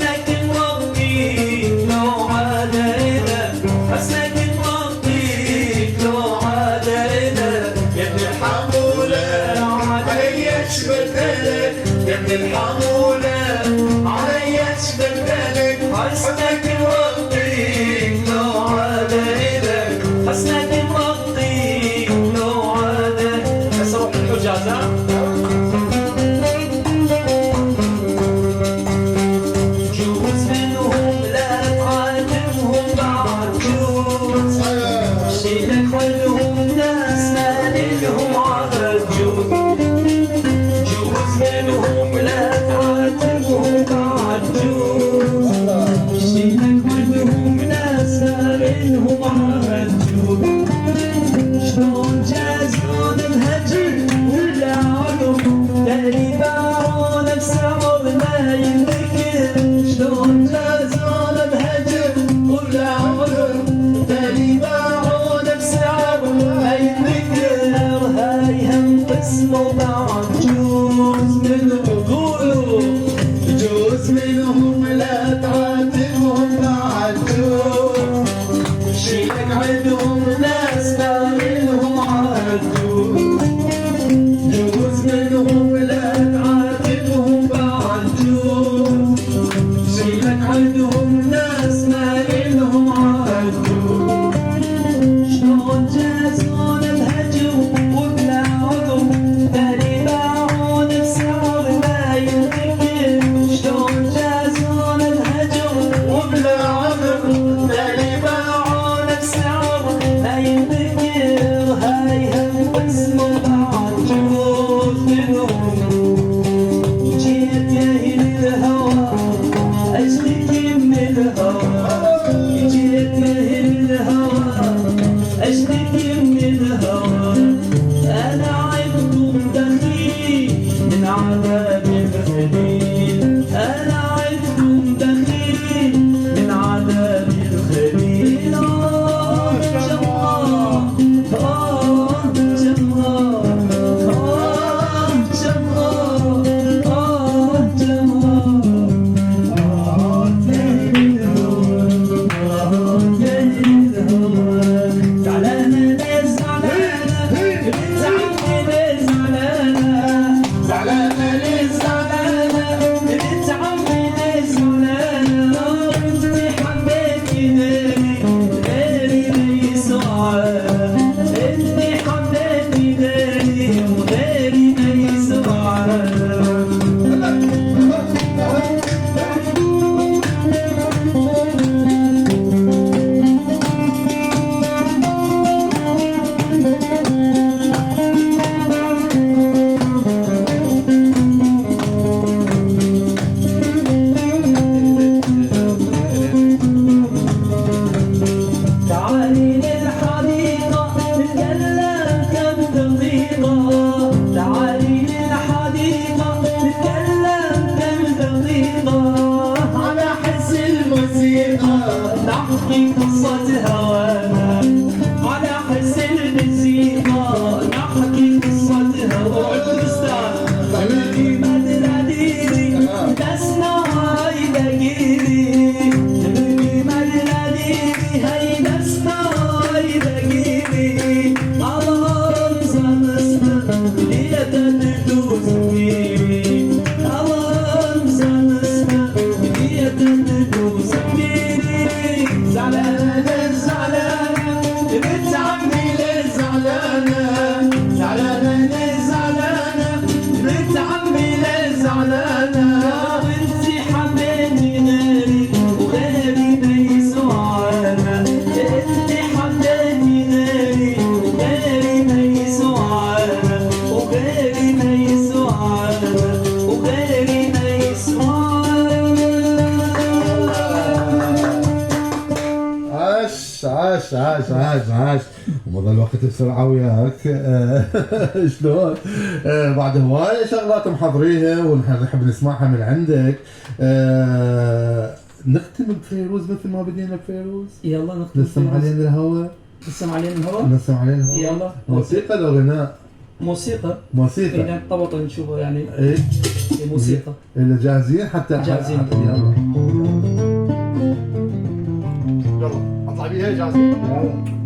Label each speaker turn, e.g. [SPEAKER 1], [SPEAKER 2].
[SPEAKER 1] حسنك مرضيك لو عادينا، حسنك مرضيك لو عادينا، يا ابن الحمولة علي اشبدلك، يا ابن الحمولة علي اشبدلك، حسنك مرضيك لو عادينا، حسنك مرضيك لو عادينا. بس روح الحجاز جوز منهم لا تعاتبهم بعد جوز، شيلك ولهم ناس ما لهم عرض جوز، جوز منهم لا تعاتبهم بعد جوز، شيلك ولهم ناس ما لهم عرض جوز. شلون جازون الهجر ولا علم داري باعون بسعر ما ينذكر، شلون جازون الهجر ولا علم داري باعون بسعر ما ينذكر، هاي هم قسموا بعد جوز منهم قولوا، جوز منهم لا تعاتبهم بعد جوز، شيلك عندهم ناس ما لهم عهد جوز، جوز منهم لا تعاتبهم بعد جوز، شيلك عندهم ناس ما لهم عهد جوز. شلون جازون الهجر وبلا عذر داري باعون بسعر ما ينذكر، شلون جازون الهجر وبلا عذر داري باعون بسعر ما ينذكر، هاي هم قسموا بعد جوز منهم. جيت يا أهل الهوى أشتكي من الهوى، جيت يا أهل الهوى أشتكي من الهوى، أنا عبد دخيل من عذاب الخليل، أنا عبد دخيل من عذاب الخليل. تعالي للحديقة نتكلم كم دقيقة، تعالي للحديقة نتكلم كم دقيقة، على حس الموسيقى نحكي قصة هوانا، على حس الموسيقى نحكي قصة هوانا. تبكي مدرديري تسمع هاي دقيري، تبكي مدرديري هاي تسمع هاي دقيري، الله رمزنا ليه تدوس فيني، الله رمزنا ليه تدوس فيني. زعلانة زعلانة بنت عمي ليه زعلانة، زعلانة زعلانة بنت عمي ليه زعلانة، وانتي حبيتي غيري وغيري ما يسوعنا، انتي حبيتي غيري وغيري ما يسوعنا، وغيري ما يسوعنا، وغيري ما يسوعنا.
[SPEAKER 2] عاش عاش عاش عاش ومضى الوقت بسرعة وياك. شلون؟ بعد هواية شغلات محضريها ونحب نسمعها من عندك. نختم بفيروز مثل ما بدينا بفيروز.
[SPEAKER 1] يلا نختم.
[SPEAKER 2] نسم علينا الهوا.
[SPEAKER 1] نسم علينا الهوا.
[SPEAKER 2] نسم علينا الهوا.
[SPEAKER 1] يلا.
[SPEAKER 2] موسيقى لو غناء؟
[SPEAKER 1] موسيقى.
[SPEAKER 2] موسيقى.
[SPEAKER 1] إذا طبطا نشوفه يعني.
[SPEAKER 2] إيه.
[SPEAKER 1] موسيقى.
[SPEAKER 2] إلا جاهزين حتى.
[SPEAKER 1] جاهزين.
[SPEAKER 2] يلا.
[SPEAKER 3] يلا اطلع بيها جاهزين.
[SPEAKER 2] يلا